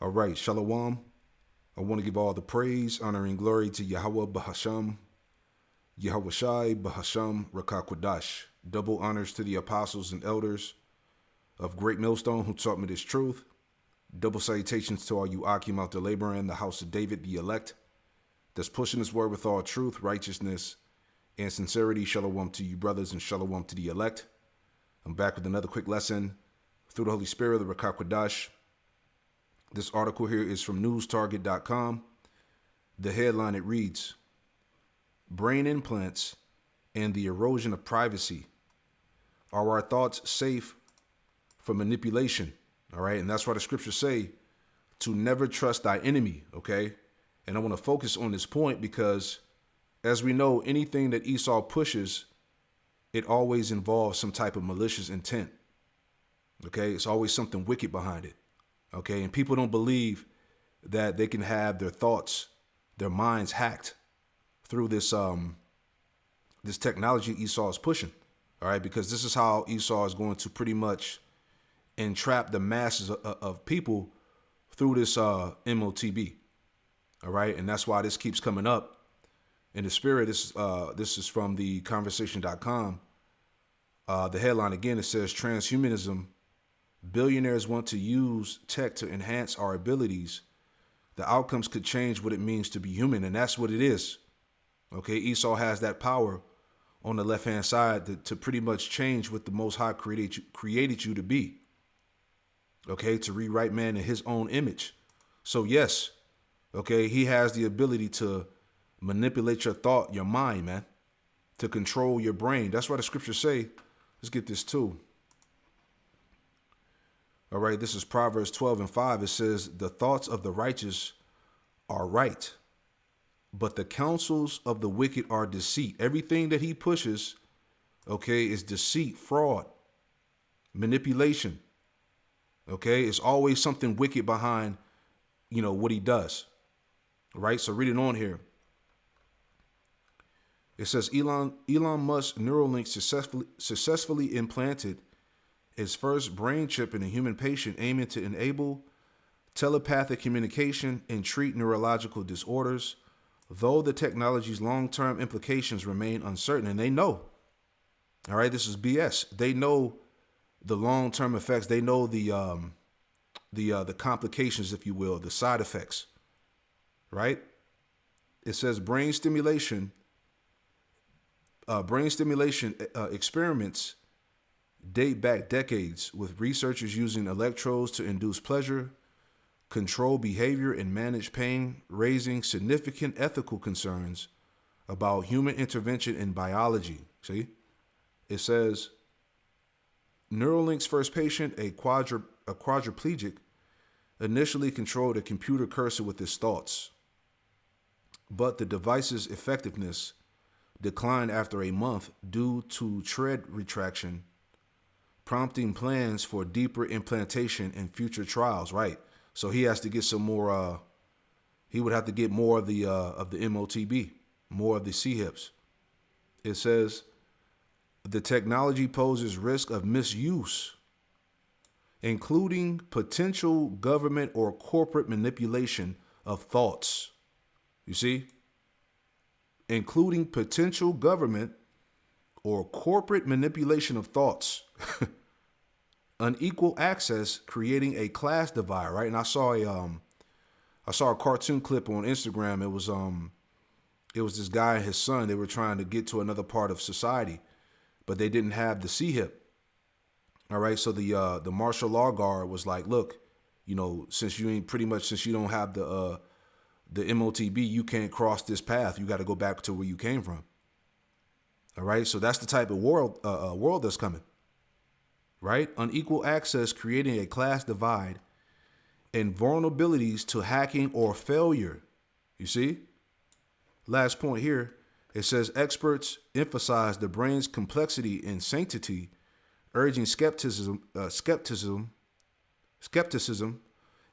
All right, Shalom. I want to give all the praise, honor, and glory to Yahweh Bahasham, Yahweh Shai Bahasham Rakakwadash. Double honors to the apostles and elders of Great Millstone who taught me this truth. Double salutations to all you Akim out there laboring in the house of David, the elect, that's pushing this word with all truth, righteousness, and sincerity. Shalom to you, brothers, and shalom to the elect. I'm back with another quick lesson through the Holy Spirit of the Rakakwadash. This article here is from newstarget.com. The headline, it reads, Brain implants and the erosion of privacy. Are our thoughts safe from manipulation? All right. And that's why the scriptures say to never trust thy enemy. Okay. And I want to focus on this point because as we know, anything that Esau pushes, it always involves some type of malicious intent. Okay. It's always something wicked behind it. Okay. And people don't believe that they can have their thoughts, their minds hacked through this this technology Esau is pushing. All right. Because this is how Esau is going to pretty much entrap the masses of people through this M0-TB. All right. And that's why this keeps coming up in the spirit. This is from the conversation.com. The headline again, it says transhumanism. Billionaires want to use tech to enhance our abilities. The outcomes could change what it means to be human. And that's what it is. Okay. Esau has that power on the left-hand side to pretty much change what the Most High created you to be. Okay. To rewrite man in his own image. So yes. Okay. He has the ability to manipulate your thought, your mind, man, to control your brain. That's why the scriptures say, let's get this too. All right, this is Proverbs 12:5. It says, the thoughts of the righteous are right, but the counsels of the wicked are deceit. Everything that he pushes, okay, is deceit, fraud, manipulation. Okay, it's always something wicked behind, what he does. Right, so read it on here. It says Elon Musk Neuralink successfully implanted its first brain chip in a human patient, aiming to enable telepathic communication and treat neurological disorders, though the technology's long-term implications remain uncertain. And they know, all right, this is BS. They know the long-term effects. They know the complications, if you will, the side effects, right? It says brain stimulation experiments date back decades, with researchers using electrodes to induce pleasure, control behavior, and manage pain, raising significant ethical concerns about human intervention in biology. See, it says Neuralink's first patient, a quadriplegic, initially controlled a computer cursor with his thoughts, but the device's effectiveness declined after a month due to tread retraction, prompting plans for deeper implantation in future trials. Right. So he has to get some more, he would have to get more of the M0-TB, more of the C-hips. It says the technology poses risk of misuse, including potential government or corporate manipulation of thoughts. You see? Including potential government or corporate manipulation of thoughts. Unequal access, creating a class divide, right? And I saw a cartoon clip on Instagram. It was this guy and his son. They were trying to get to another part of society, but they didn't have the C-hip. All right, so the martial law guard was like, look, since you don't have the M0-TB, you can't cross this path. You got to go back to where you came from. All right, so that's the type of world that's coming. Right? Unequal access, creating a class divide, and vulnerabilities to hacking or failure. You see? Last point here. It says experts emphasize the brain's complexity and sanctity, urging skepticism,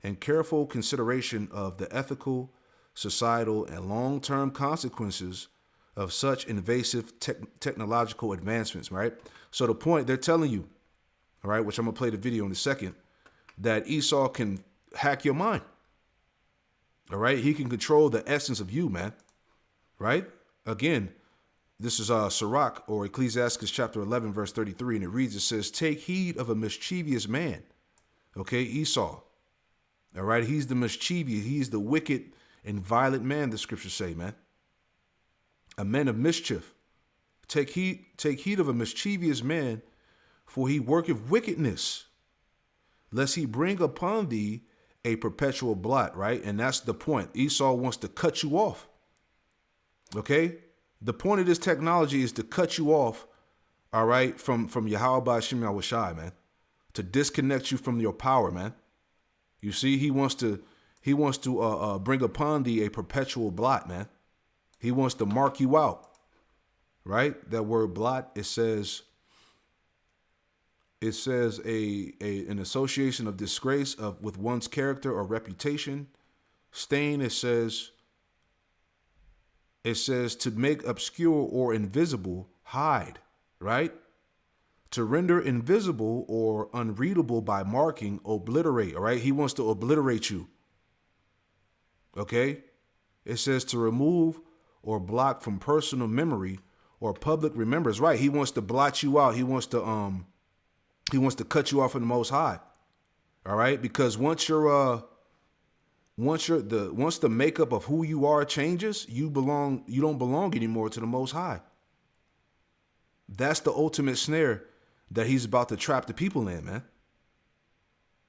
and careful consideration of the ethical, societal, and long-term consequences of such invasive technological advancements. Right? So the point they're telling you, all right, which I'm going to play the video in a second, that Esau can hack your mind. All right. He can control the essence of you, man. Right. Again, this is Sirach, or Ecclesiastes chapter 11, verse 33. And it reads, it says, take heed of a mischievous man. Okay. Esau. All right. He's the mischievous. He's the wicked and violent man, the scriptures say, man. A man of mischief. Take heed of a mischievous man, for he worketh wickedness, lest he bring upon thee a perpetual blot, right? And that's the point. Esau wants to cut you off. Okay? The point of this technology is to cut you off, all right, from Yahweh B'Hashem Yahushai, man. To disconnect you from your power, man. You see, he wants to bring upon thee a perpetual blot, man. He wants to mark you out. Right? That word blot, it says an association of disgrace with one's character or reputation. Stain, it says to make obscure or invisible, hide, right? To render invisible or unreadable by marking, obliterate, all right? He wants to obliterate you. Okay? It says to remove or block from personal memory or public remembrance, right? He wants to blot you out. He wants to cut you off from the Most High. All right, because once the makeup of who you are changes, you don't belong anymore to the Most High. That's the ultimate snare that he's about to trap the people in, man.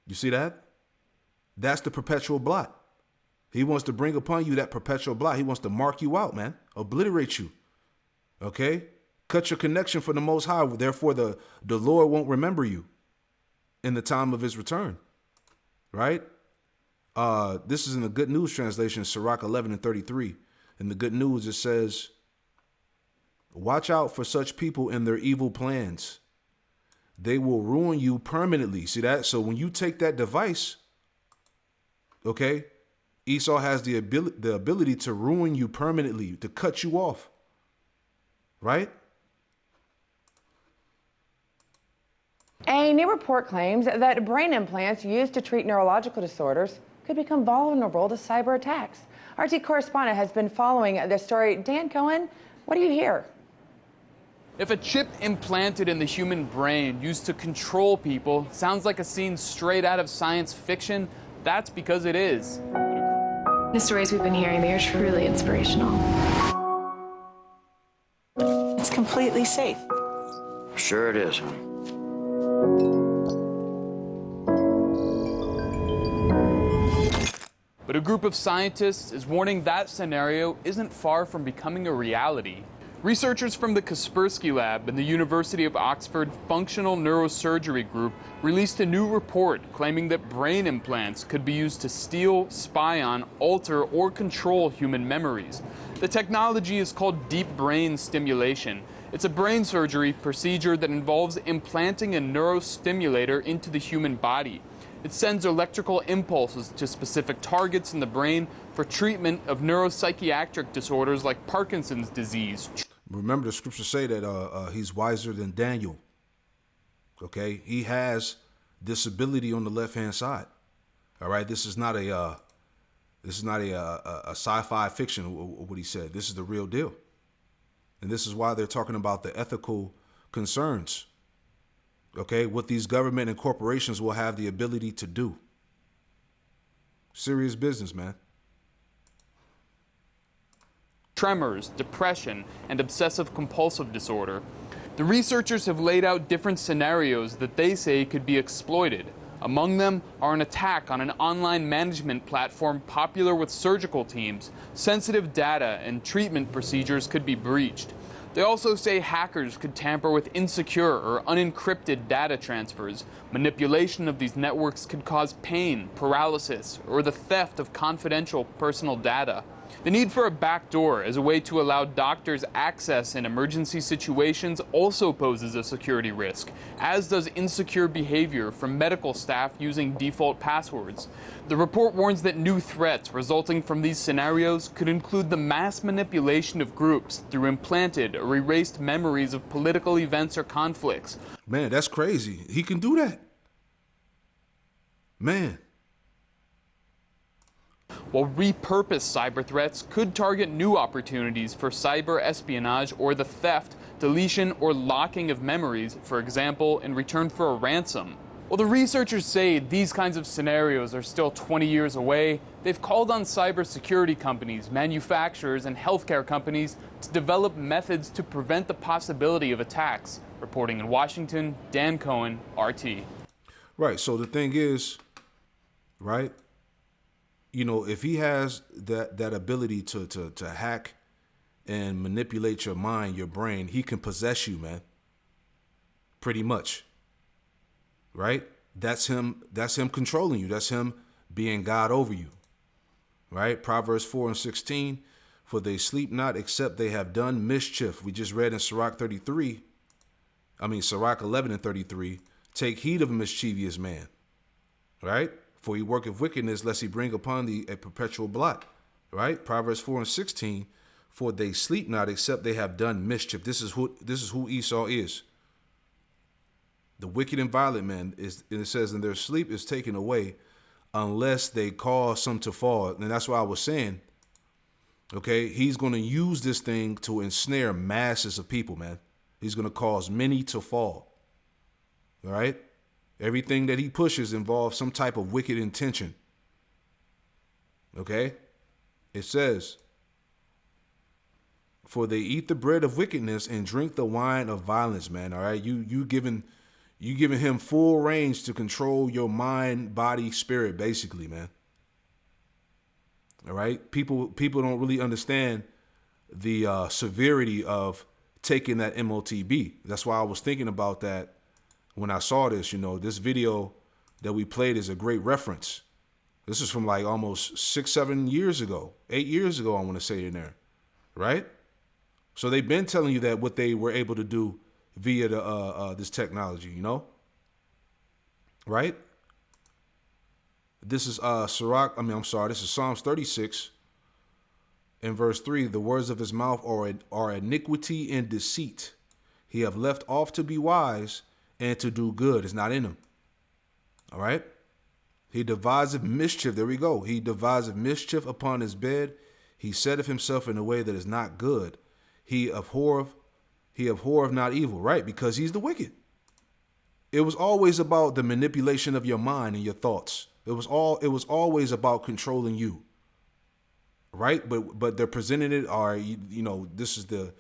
You see that? That's the perpetual blot. He wants to bring upon you that perpetual blot. He wants to mark you out, man. Obliterate you. Okay? Cut your connection from the Most High. Therefore, the Lord won't remember you in the time of his return. Right? This is in the Good News translation, Sirach 11 and 33. In the Good News, it says, watch out for such people and their evil plans. They will ruin you permanently. See that? So when you take that device, okay, Esau has the ability to ruin you permanently, to cut you off. Right? A new report claims that brain implants used to treat neurological disorders could become vulnerable to cyber attacks. RT correspondent has been following this story. Dan Cohen, what do you hear? If a chip implanted in the human brain used to control people sounds like a scene straight out of science fiction, that's because it is. The stories we've been hearing, they are truly inspirational. It's completely safe. Sure it is, huh? But a group of scientists is warning that scenario isn't far from becoming a reality. Researchers from the Kaspersky Lab and the University of Oxford Functional Neurosurgery Group released a new report claiming that brain implants could be used to steal, spy on, alter, or control human memories. The technology is called deep brain stimulation. It's a brain surgery procedure that involves implanting a neurostimulator into the human body. It sends electrical impulses to specific targets in the brain for treatment of neuropsychiatric disorders like Parkinson's disease. Remember, the scriptures say that he's wiser than Daniel. Okay, he has this ability on the left-hand side. All right, this is not a sci-fi fiction. What he said. This is the real deal, and this is why they're talking about the ethical concerns. Okay, what these government and corporations will have the ability to do. Serious business, man. Tremors, depression, and obsessive compulsive disorder. The researchers have laid out different scenarios that they say could be exploited. Among them are an attack on an online management platform popular with surgical teams. Sensitive data and treatment procedures could be breached. They also say hackers could tamper with insecure or unencrypted data transfers. Manipulation of these networks could cause pain, paralysis, or the theft of confidential personal data. The need for a backdoor as a way to allow doctors access in emergency situations also poses a security risk, as does insecure behavior from medical staff using default passwords. The report warns that new threats resulting from these scenarios could include the mass manipulation of groups through implanted or erased memories of political events or conflicts. Man, that's crazy. He can do that. Man. while repurposed cyber threats could target new opportunities for cyber espionage or the theft, deletion, or locking of memories, for example, in return for a ransom. While the researchers say these kinds of scenarios are still 20 years away, they've called on cybersecurity companies, manufacturers, and healthcare companies to develop methods to prevent the possibility of attacks. Reporting in Washington, Dan Cohen, RT. Right. So the thing is, right, you know, if he has that ability to hack and manipulate your mind, your brain, he can possess you, man. Pretty much. Right? That's him controlling you. That's him being God over you. Right? Proverbs 4:16, for they sleep not except they have done mischief. We just read in Sirach 11:33, take heed of a mischievous man. Right? For he worketh wickedness, lest he bring upon thee a perpetual blot. Right? Proverbs 4:16, for they sleep not except they have done mischief. This is who Esau is. The wicked and violent man is, and it says, and their sleep is taken away unless they cause some to fall. And that's why I was saying, okay, he's going to use this thing to ensnare masses of people, man. He's going to cause many to fall. All right? Everything that he pushes involves some type of wicked intention. Okay? It says, for they eat the bread of wickedness and drink the wine of violence, man. All right? You giving him full range to control your mind, body, spirit, basically, man. All right? People don't really understand the severity of taking that M0-TB. That's why I was thinking about that when I saw this. You know, this video that we played is a great reference. This is from like almost 6-7 years ago, 8 years ago, I want to say in there, right? So they've been telling you that what they were able to do via the this technology, you know, right? This is This is Psalms 36 in verse 3. The words of his mouth are iniquity and deceit. He have left off to be wise and to do good. It's not in him. All right. He deviseth mischief. There we go. He deviseth mischief upon his bed. He setteth himself in a way that is not good. He abhorreth not evil, right? Because he's the wicked. It was always about the manipulation of your mind and your thoughts. It was always about controlling you, right? But they're presenting it, this is the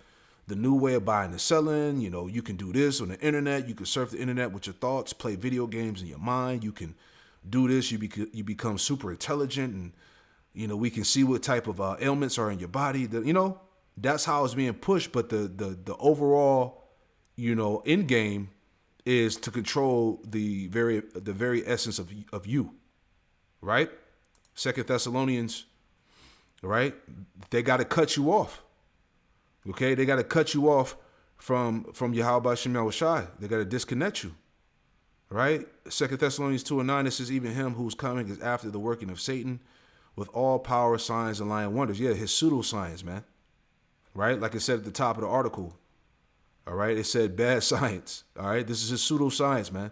new way of buying and selling. You know, you can do this on the internet. You can surf the internet with your thoughts, play video games in your mind. You can do this. You become super intelligent, and you know, we can see what type of ailments are in your body. That's how it's being pushed. But the overall, end game is to control the very essence of you, right? 2 Thessalonians, right? They got to cut you off. Okay, they got to cut you off from Yahweh Shem Yahushai. They got to disconnect you, right? 2 Thessalonians 2:9, it says, even him who's coming is after the working of Satan with all power, signs, and lying wonders. Yeah, his pseudoscience, man. Right? Like I said at the top of the article. All right? It said bad science. All right? This is his pseudoscience, man.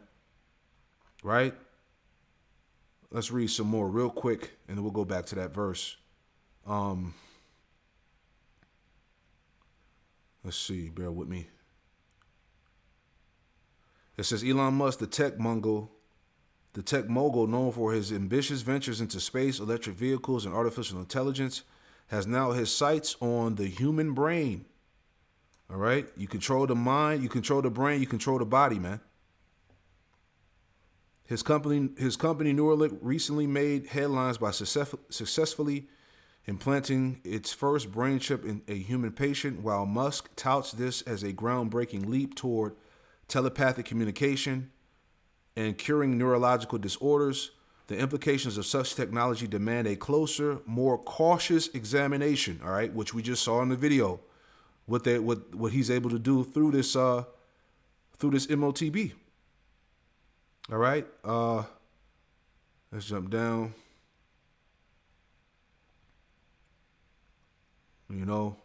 Right? Let's read some more real quick, and then we'll go back to that verse. Let's see. Bear with me. It says Elon Musk, the tech mogul known for his ambitious ventures into space, electric vehicles, and artificial intelligence, has now his sights on the human brain. All right? You control the mind, you control the brain, you control the body, man. His company Neuralink recently made headlines by successfully implanting its first brain chip in a human patient, while Musk touts this as a groundbreaking leap toward telepathic communication and curing neurological disorders. The implications of such technology demand a closer, more cautious examination, all right, which we just saw in the video, what he's able to do through this M0-TB. All right, let's jump down. And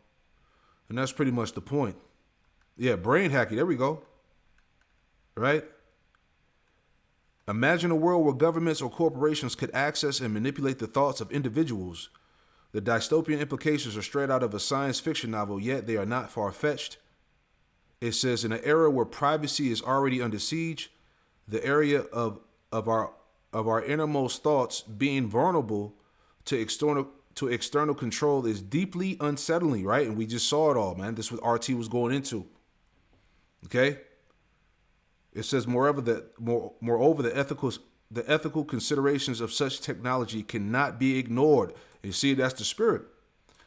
that's pretty much the point. Yeah, brain hacking, there we go. Right? Imagine a world where governments or corporations could access and manipulate the thoughts of individuals. The dystopian implications are straight out of a science fiction novel, yet they are not far-fetched. It says, in an era where privacy is already under siege, the area of our innermost thoughts being vulnerable to external control is deeply unsettling, right? And we just saw it all, man. This is what RT was going into. Okay? It says, moreover, the ethical considerations of such technology cannot be ignored. You see, that's the spirit.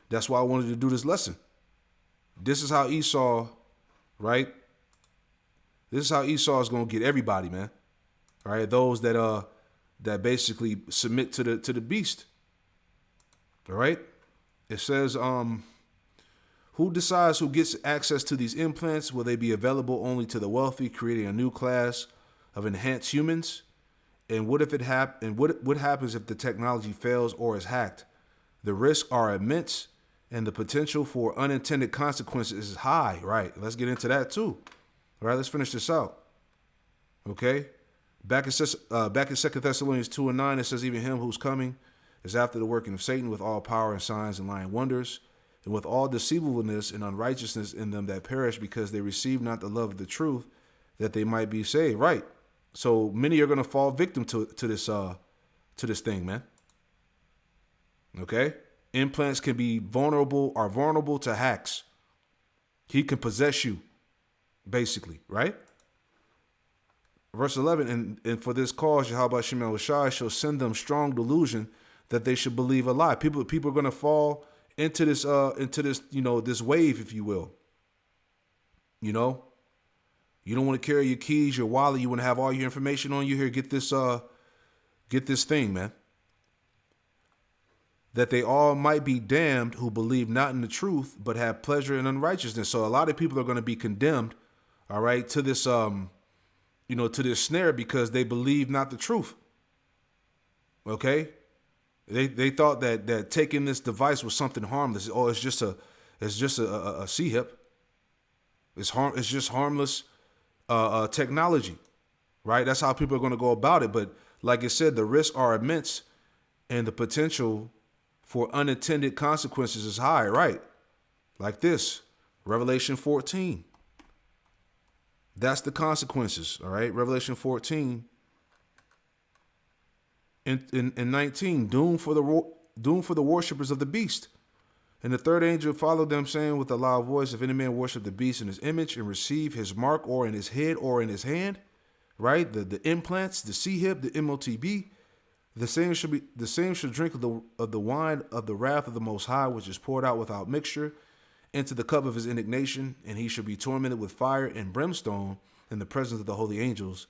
That's why I wanted to do this lesson. This is how Esau, right? This is how Esau is going to get everybody, man. All right, those that basically submit to the beast. All right? It says, who decides who gets access to these implants? Will they be available only to the wealthy, creating a new class of enhanced humans? And what happens if the technology fails or is hacked? The risks are immense, and the potential for unintended consequences is high. Right? Let's get into that too. All right, let's finish this out. Okay? Back in 2 Thessalonians 2:9, it says, even him who's coming is after the working of Satan with all power and signs and lying wonders, and with all deceivableness and unrighteousness in them that perish, because they receive not the love of the truth, that they might be saved. Right. So many are going to fall victim to this thing, man. Okay? Implants can be vulnerable to hacks. He can possess you, basically, right? Verse 11, and for this cause, Yahweh Shem Shai shall send them strong delusion that they should believe a lie. People are going to fall into this, this wave, if you will. You know, you don't want to carry your keys, your wallet. You want to have all your information on you. Here, get this thing, man. That they all might be damned who believe not in the truth, but have pleasure in unrighteousness. So a lot of people are going to be condemned, all right, to this, to this snare because they believe not the truth. Okay? They thought that taking this device was something harmless. Oh, it's just a C-hip. It's just harmless technology, right? That's how people are going to go about it. But like I said, the risks are immense, and the potential for unintended consequences is high, right? Like this, Revelation 14. That's the consequences, all right? Revelation 14 and 19, doom for the worshipers of the beast. And the third angel followed them, saying with a loud voice, if any man worship the beast in his image and receive his mark or in his head or in his hand, right? The implants, the C-hip, the M0-TB, the same should drink of the wine of the wrath of the Most High, which is poured out without mixture into the cup of his indignation, and he shall be tormented with fire and brimstone in the presence of the holy angels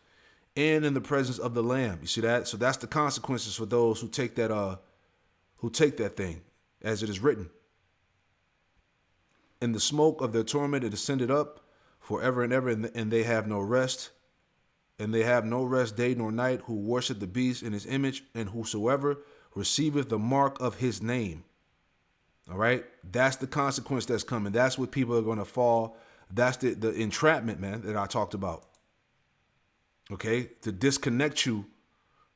and in the presence of the Lamb. You see that? So that's the consequences for those who take that thing, as it is written. In the smoke of their torment it ascended up forever and ever, and they have no rest. And they have no rest day nor night who worship the beast in his image, and whosoever receiveth the mark of his name. All right? That's the consequence that's coming. That's what people are going to fall. That's the entrapment, man, that I talked about. Okay? To disconnect you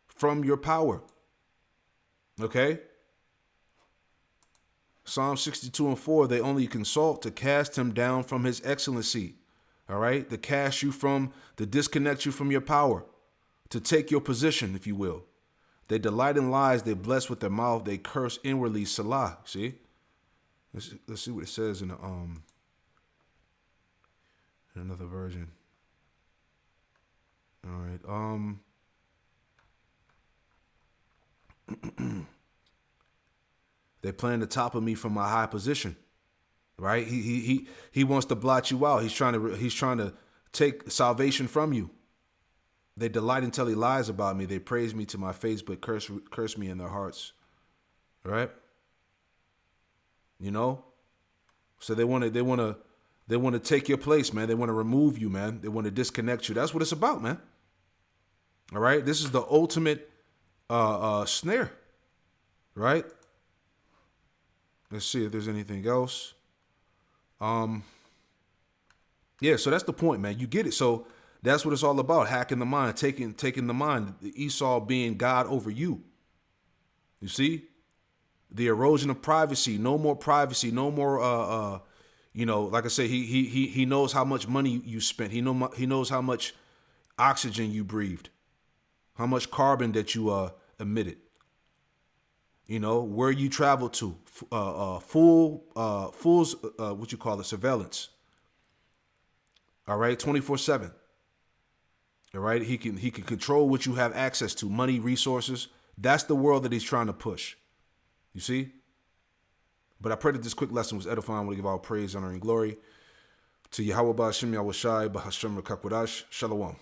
from your power. Okay? Psalm 62:4, they only consult to cast him down from his excellency. All right? To cast you to disconnect you from your power. To take your position, if you will. They delight in lies. They bless with their mouth. They curse inwardly. Salah. See? Let's see what it says in another version. All right. They plan to topple me from my high position. Right? He wants to blot you out. He's trying to take salvation from you. They delight in telling lies about me. They praise me to my face, but curse me in their hearts. Right? You know? So they want to take your place, man. They want to remove you, man. They want to disconnect you. That's what it's about, man. All right? This is the ultimate snare. Right? Let's see if there's anything else. Yeah, so that's the point, man. You get it. So That's what it's all about. Hacking the mind, taking the mind, Esau being God over you. You see? The erosion of privacy, no more privacy, no more like I say, he knows how much money you spent. He knows how much oxygen you breathed, how much carbon that you emitted. Where you traveled to, fool's what you call it, surveillance. All right, 24/7. All right, he can control what you have access to, money, resources. That's the world that he's trying to push. You see? But I pray that this quick lesson was edifying. I want to give all praise, honor, and glory to Yahweh Ba'ashem Yahweh Shai Ba'Hashem Rakakwadash. Shalom.